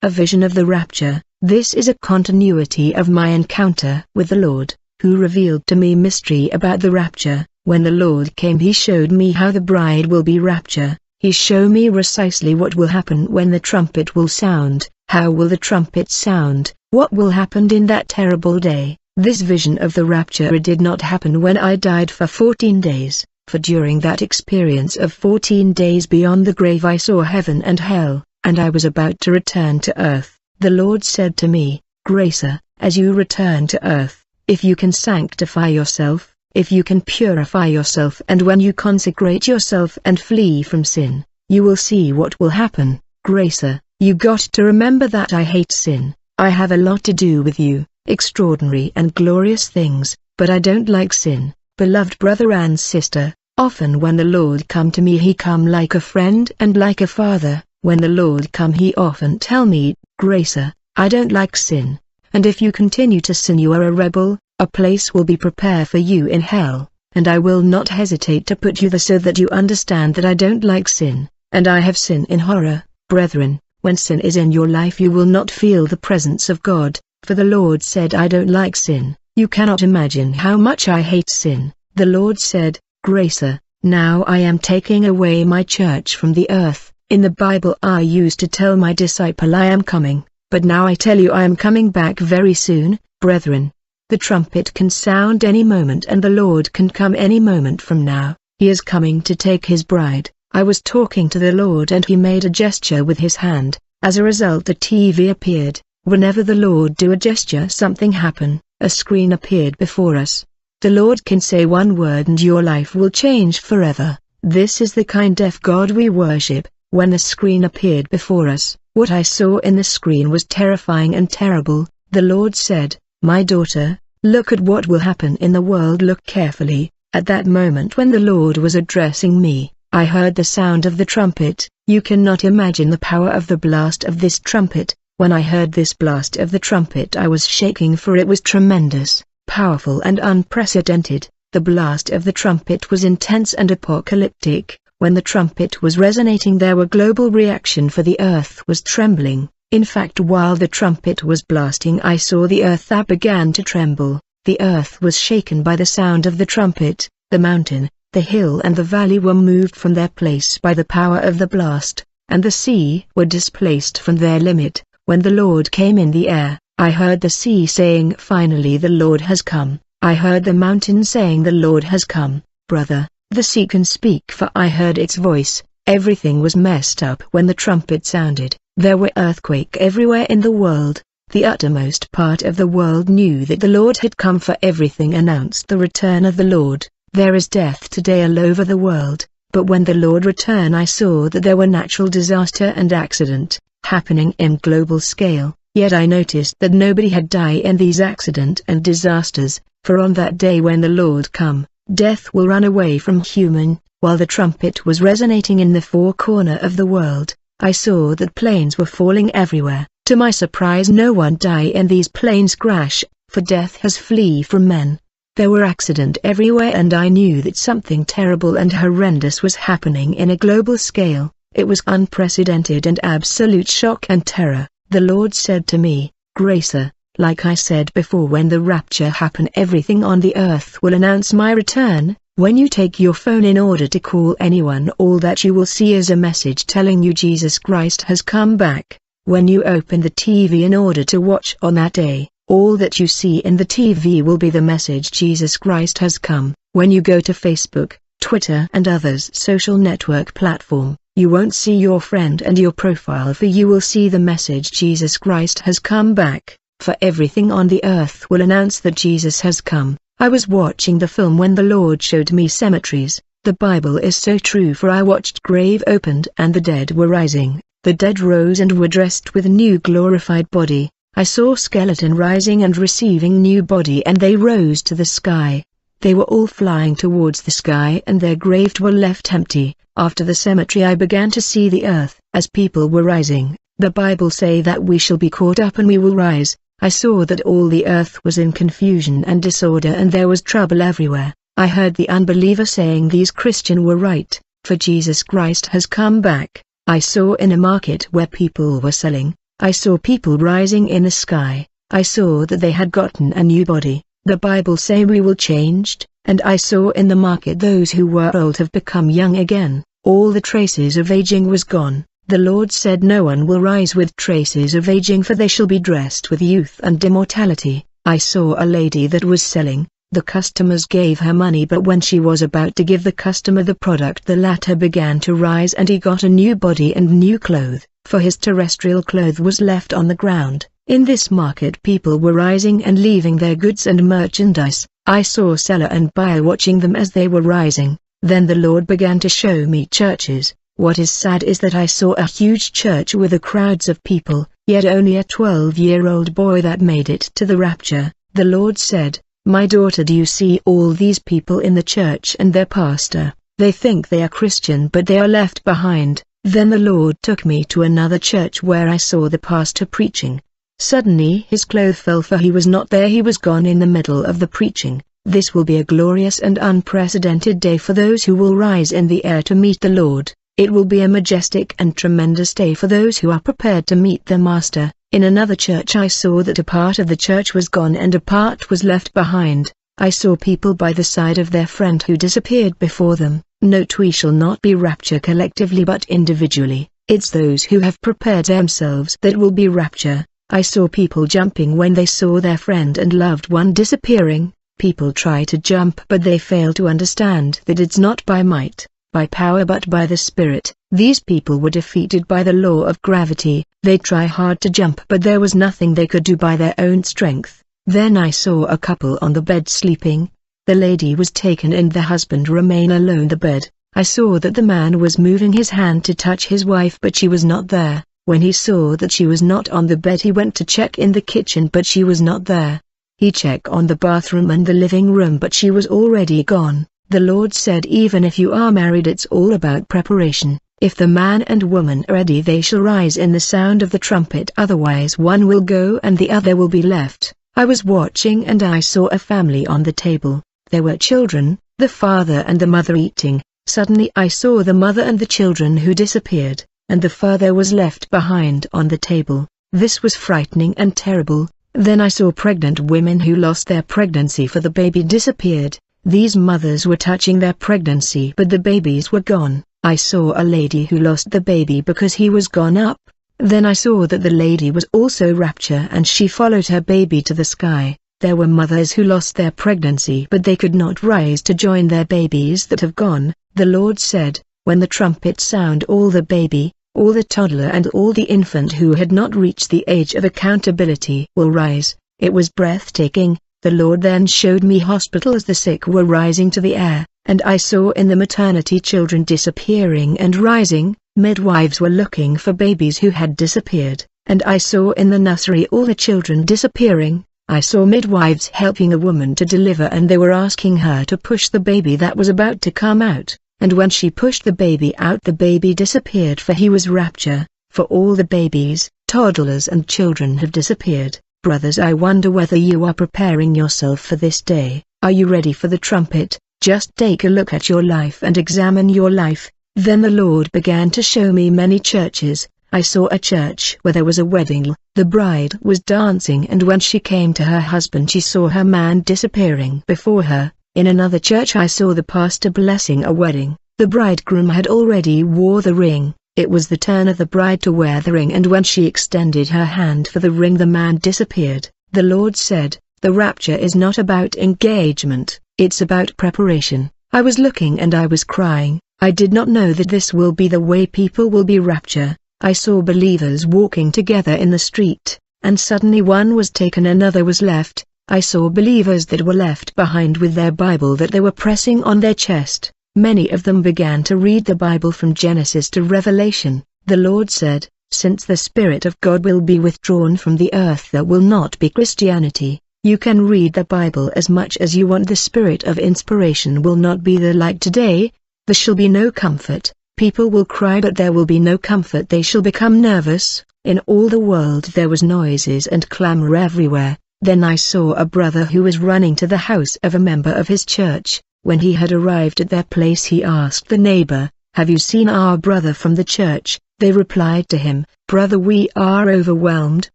A vision of the rapture. This is a continuity of my encounter with the Lord, who revealed to me mystery about the rapture. When the Lord came, he showed me how the bride will be raptured. He showed me precisely what will happen when the trumpet will sound. How will the trumpet sound? What will happen in that terrible day? This vision of the rapture did not happen when I died for 14 days, for during that experience of 14 days beyond the grave I saw heaven and hell, and I was about to return to earth. The Lord said to me, Gracer, as you return to earth, if you can sanctify yourself, if you can purify yourself, and when you consecrate yourself and flee from sin, you will see what will happen. Gracer, you got to remember that I hate sin. I have a lot to do with you, extraordinary and glorious things, but I don't like sin. Beloved brother and sister, often when the Lord come to me, he come like a friend and like a father. When the Lord come, he often tell me, Gracer, I don't like sin, and if you continue to sin you are a rebel. A place will be prepared for you in hell, and I will not hesitate to put you there so that you understand that I don't like sin, and I have sin in horror. Brethren, when sin is in your life you will not feel the presence of God, for the Lord said I don't like sin. You cannot imagine how much I hate sin. The Lord said, Gracer, now I am taking away my church from the earth. In the Bible I used to tell my disciple I am coming, but now I tell you I am coming back very soon. Brethren, the trumpet can sound any moment and the Lord can come any moment from now. He is coming to take his bride. I was talking to the Lord and he made a gesture with his hand. As a result the TV appeared. Whenever the Lord do a gesture something happen. A screen appeared before us. The Lord can say one word and your life will change forever. This is the kind of God we worship. When the screen appeared before us, what I saw in the screen was terrifying and terrible. The Lord said, My daughter, look at what will happen in the world. Look carefully. At that moment when the Lord was addressing me, I heard the sound of the trumpet. You cannot imagine the power of the blast of this trumpet. When I heard this blast of the trumpet I was shaking, for it was tremendous, powerful and unprecedented. The blast of the trumpet was intense and apocalyptic. When the trumpet was resonating there were global reaction, for the earth was trembling. In fact, while the trumpet was blasting I saw the earth that began to tremble. The earth was shaken by the sound of the trumpet. The mountain, the hill and the valley were moved from their place by the power of the blast, and the sea were displaced from their limit. When the Lord came in the air, I heard the sea saying, Finally the Lord has come. I heard the mountain saying, The Lord has come. Brother, the sea can speak, for I heard its voice. Everything was messed up when the trumpet sounded. There were earthquakes everywhere in the world. The uttermost part of the world knew that the Lord had come, for everything announced the return of the Lord. There is death today all over the world, but when the Lord returned I saw that there were natural disaster and accident happening in global scale. Yet I noticed that nobody had died in these accident and disasters, for on that day when the Lord come, death will run away from human. While the trumpet was resonating in the four corners of the world, I saw that planes were falling everywhere. To my surprise no one died in these planes crash, for death has flee from men. There were accidents everywhere and I knew that something terrible and horrendous was happening in a global scale. It was unprecedented and absolute shock and terror. The Lord said to me, Gracer, like I said before, when the rapture happen everything on the earth will announce my return. When you take your phone in order to call anyone, all that you will see is a message telling you Jesus Christ has come back. When you open the TV in order to watch on that day, all that you see in the TV will be the message Jesus Christ has come. When you go to Facebook, Twitter and others social network platform, you won't see your friend and your profile, for you will see the message Jesus Christ has come back. For everything on the earth will announce that Jesus has come. I was watching the film when the Lord showed me cemeteries. The Bible is so true, for I watched grave opened and the dead were rising. The dead rose and were dressed with new glorified body. I saw skeleton rising and receiving new body, and they rose to the sky. They were all flying towards the sky and their graves were left empty. After the cemetery I began to see the earth. As people were rising, the Bible say that we shall be caught up and we will rise. I saw that all the earth was in confusion and disorder and there was trouble everywhere. I heard the unbeliever saying these Christians were right, for Jesus Christ has come back. I saw in a market where people were selling, I saw people rising in the sky. I saw that they had gotten a new body. The Bible say we will changed, and I saw in the market those who were old have become young again. All the traces of aging was gone. The Lord said no one will rise with traces of aging, for they shall be dressed with youth and immortality. I saw a lady that was selling. The customers gave her money, but when she was about to give the customer the product, the latter began to rise and he got a new body and new clothes, for his terrestrial clothes was left on the ground. In this market people were rising and leaving their goods and merchandise. I saw seller and buyer watching them as they were rising. Then the Lord began to show me churches. What is sad is that I saw a huge church with the crowds of people, yet only a 12-year-old boy that made it to the rapture. The Lord said, "My daughter, do you see all these people in the church and their pastor? They think they are Christian but they are left behind." Then the Lord took me to another church where I saw the pastor preaching. Suddenly his clothes fell, for he was not there, he was gone in the middle of the preaching. This will be a glorious and unprecedented day for those who will rise in the air to meet the Lord. It will be a majestic and tremendous day for those who are prepared to meet their Master. In another church I saw that a part of the church was gone and a part was left behind. I saw people by the side of their friend who disappeared before them. Note, we shall not be raptured collectively but individually. It's those who have prepared themselves that will be rapture. I saw people jumping when they saw their friend and loved one disappearing. People try to jump but they fail to understand that it's not by might, by power but by the Spirit. These people were defeated by the law of gravity. They try hard to jump but there was nothing they could do by their own strength. Then I saw a couple on the bed sleeping. The lady was taken and the husband remain alone the bed. I saw that the man was moving his hand to touch his wife but she was not there. When he saw that she was not on the bed, he went to check in the kitchen but she was not there. He checked on the bathroom and the living room but she was already gone. The Lord said, even if you are married, it's all about preparation. If the man and woman are ready, they shall rise in the sound of the trumpet, otherwise one will go and the other will be left. I was watching and I saw a family on the table. There were children, the father and the mother eating. Suddenly I saw the mother and the children who disappeared, and the father was left behind on the table. This was frightening and terrible. Then I saw pregnant women who lost their pregnancy, for the baby disappeared. These mothers were touching their pregnancy but the babies were gone. I saw a lady who lost the baby because he was gone up. Then I saw that the lady was also rapture and she followed her baby to the sky. There were mothers who lost their pregnancy but they could not rise to join their babies that have gone. The Lord said, when the trumpet sound, all the baby, all the toddler and all the infant who had not reached the age of accountability will rise. It was breathtaking. The Lord then showed me hospitals. The sick were rising to the air, and I saw in the maternity children disappearing and rising. Midwives were looking for babies who had disappeared, and I saw in the nursery all the children disappearing. I saw midwives helping a woman to deliver and they were asking her to push the baby that was about to come out, and when she pushed the baby out, the baby disappeared, for he was rapture. For all the babies, toddlers and children have disappeared. Brothers, I wonder whether you are preparing yourself for this day. Are you ready for the trumpet? Just take a look at your life and examine your life. Then the Lord began to show me many churches. I saw a church where there was a wedding. The bride was dancing, and when she came to her husband, she saw her man disappearing before her. In another church I saw the pastor blessing a wedding. The bridegroom had already wore the ring. It was the turn of the bride to wear the ring, and when she extended her hand for the ring, the man disappeared. The Lord said, the rapture is not about engagement, it's about preparation. I was looking and I was crying. I did not know that this will be the way people will be rapture. I saw believers walking together in the street, and suddenly one was taken, another was left. I saw believers that were left behind with their Bible that they were pressing on their chest. Many of them began to read the Bible from Genesis to Revelation. The Lord said, since the Spirit of God will be withdrawn from the earth, there will not be Christianity. You can read the Bible as much as you want. The spirit of inspiration will not be there like today. There shall be no comfort. People will cry but there will be no comfort. They shall become nervous. In all the world there was noises and clamor everywhere. Then I saw a brother who was running to the house of a member of his church. When he had arrived at their place, he asked the neighbor, have you seen our brother from the church? They replied to him, "Brother, we are overwhelmed.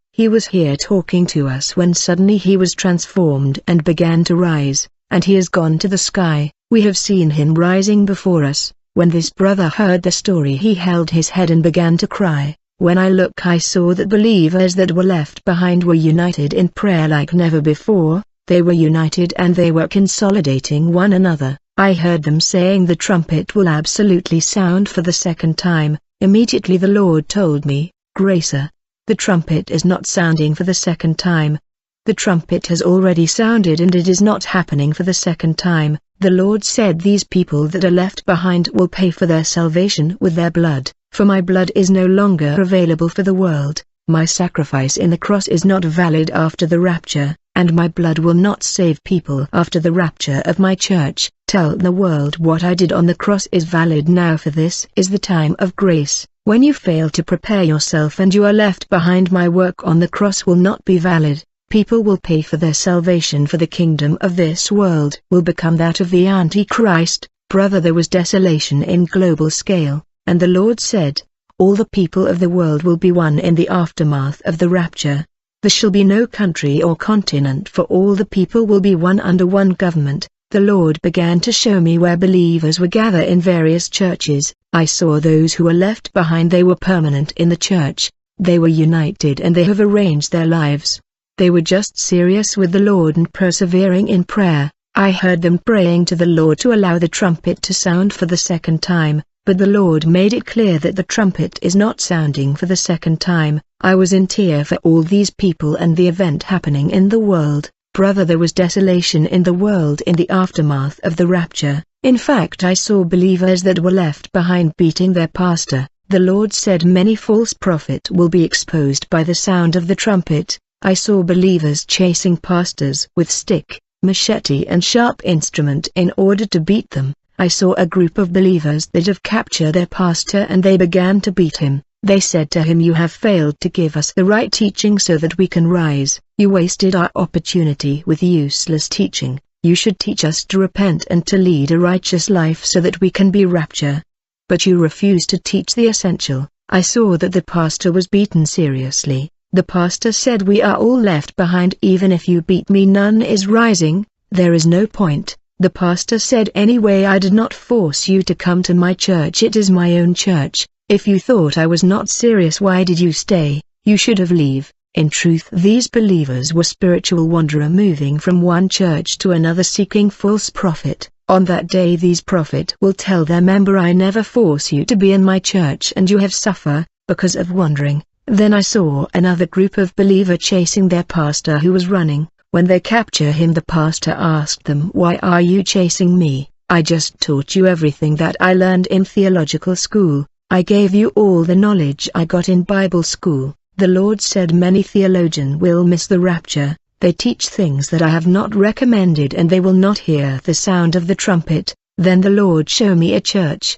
He was here talking to us when suddenly he was transformed and began to rise, and he has gone to the sky. We have seen him rising before us." When this brother heard the story, he held his head and began to cry. When I looked, I saw that believers that were left behind were united in prayer like never before. They were united and they were consolidating one another. I heard them saying, "The trumpet will absolutely sound for the second time." Immediately the Lord told me, "Gracer, the trumpet is not sounding for the second time. The trumpet has already sounded and it is not happening for the second time." The Lord said, "These people that are left behind will pay for their salvation with their blood, for my blood is no longer available for the world. My sacrifice in the cross is not valid after the rapture, and my blood will not save people after the rapture of my church. Tell the world what I did on the cross is valid now, for this is the time of grace. When you fail to prepare yourself and you are left behind, my work on the cross will not be valid. People will pay for their salvation, for the kingdom of this world will become that of the Antichrist." Brother, there was desolation in global scale, and the Lord said, "All the people of the world will be one in the aftermath of the rapture. There shall be no country or continent, for all the people will be one under one government." The Lord began to show me where believers were gathered in various churches. I saw those who were left behind. They were permanent in the church. They were united and they have arranged their lives. They were just serious with the Lord and persevering in prayer. I heard them praying to the Lord to allow the trumpet to sound for the second time, but the Lord made it clear that the trumpet is not sounding for the second time. I was in tears for all these people and the event happening in the world. Brother, there was desolation in the world in the aftermath of the rapture. In fact, I saw believers that were left behind beating their pastor. The Lord said many false prophets will be exposed by the sound of the trumpet. I saw believers chasing pastors with stick, machete and sharp instrument in order to beat them. I saw a group of believers that have captured their pastor and they began to beat him. They said to him, "You have failed to give us the right teaching so that we can rise. You wasted our opportunity with useless teaching. You should teach us to repent and to lead a righteous life so that we can be raptured. But you refuse to teach the essential." I saw that the pastor was beaten seriously. The pastor said, "We are all left behind. Even if you beat me, none is rising. There is no point." The pastor said, "Anyway, I did not force you to come to my church. It is my own church. If you thought I was not serious, why did you stay? You should have leave." In truth, these believers were spiritual wanderer moving from one church to another seeking false prophet. On that day these prophet will tell their member, "I never force you to be in my church and you have suffer because of wandering." Then I saw another group of believer chasing their pastor who was running. When they capture him, the pastor asked them, "Why are you chasing me? I just taught you everything that I learned in theological school. I gave you all the knowledge I got in Bible school." The Lord said, "Many theologians will miss the rapture. They teach things that I have not recommended and they will not hear the sound of the trumpet." Then the Lord showed me a church.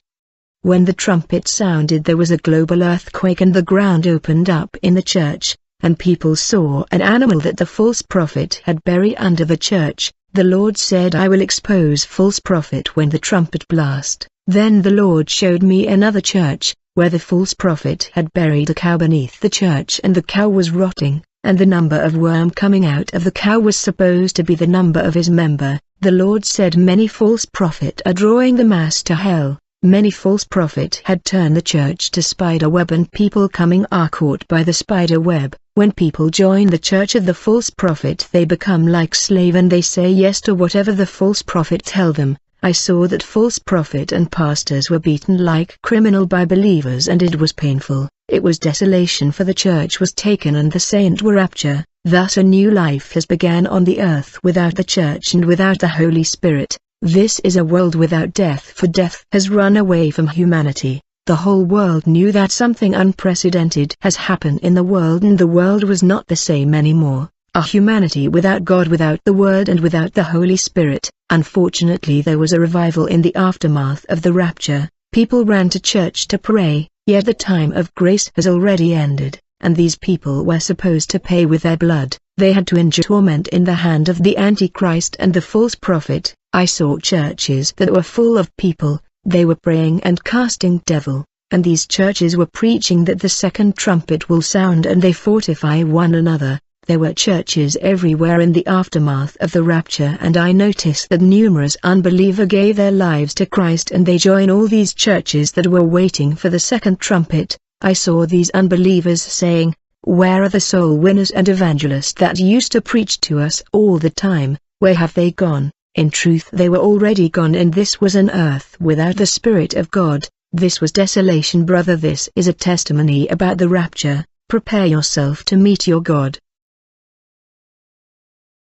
When the trumpet sounded, there was a global earthquake and the ground opened up in the church, and people saw an animal that the false prophet had buried under the church. The Lord said, "I will expose false prophet when the trumpet blast." Then the Lord showed me another church, where the false prophet had buried a cow beneath the church and the cow was rotting, and the number of worm coming out of the cow was supposed to be the number of his member. The Lord said, "Many false prophet are drawing the mass to hell." Many false prophets had turned the church to spider web and people coming are caught by the spider web. When people join the church of the false prophet, they become like slave and they say yes to whatever the false prophet tell them. I saw that false prophet and pastors were beaten like criminal by believers and it was painful. It was desolation, for the church was taken and the saint were raptured. Thus a new life has began on the earth without the church and without the Holy Spirit. This is a world without death, for death has run away from humanity. The whole world knew that something unprecedented has happened in the world and the world was not the same anymore. A humanity without God, without the Word and without the Holy Spirit. Unfortunately, there was a revival in the aftermath of the rapture. People ran to church to pray, yet the time of grace has already ended, and these people were supposed to pay with their blood. They had to endure torment in the hand of the Antichrist and the false prophet. I saw churches that were full of people. They were praying and casting devil. and these churches were preaching that the second trumpet will sound and they fortify one another. There were churches everywhere in the aftermath of the rapture, and I noticed that numerous unbelievers gave their lives to Christ and they join all these churches that were waiting for the second trumpet. I saw these unbelievers saying, "Where are the soul winners and evangelists that used to preach to us all the time? Where have they gone?" In truth they were already gone, and this was an earth without the Spirit of God. This was desolation, brother. This is a testimony about the rapture. Prepare yourself to meet your God.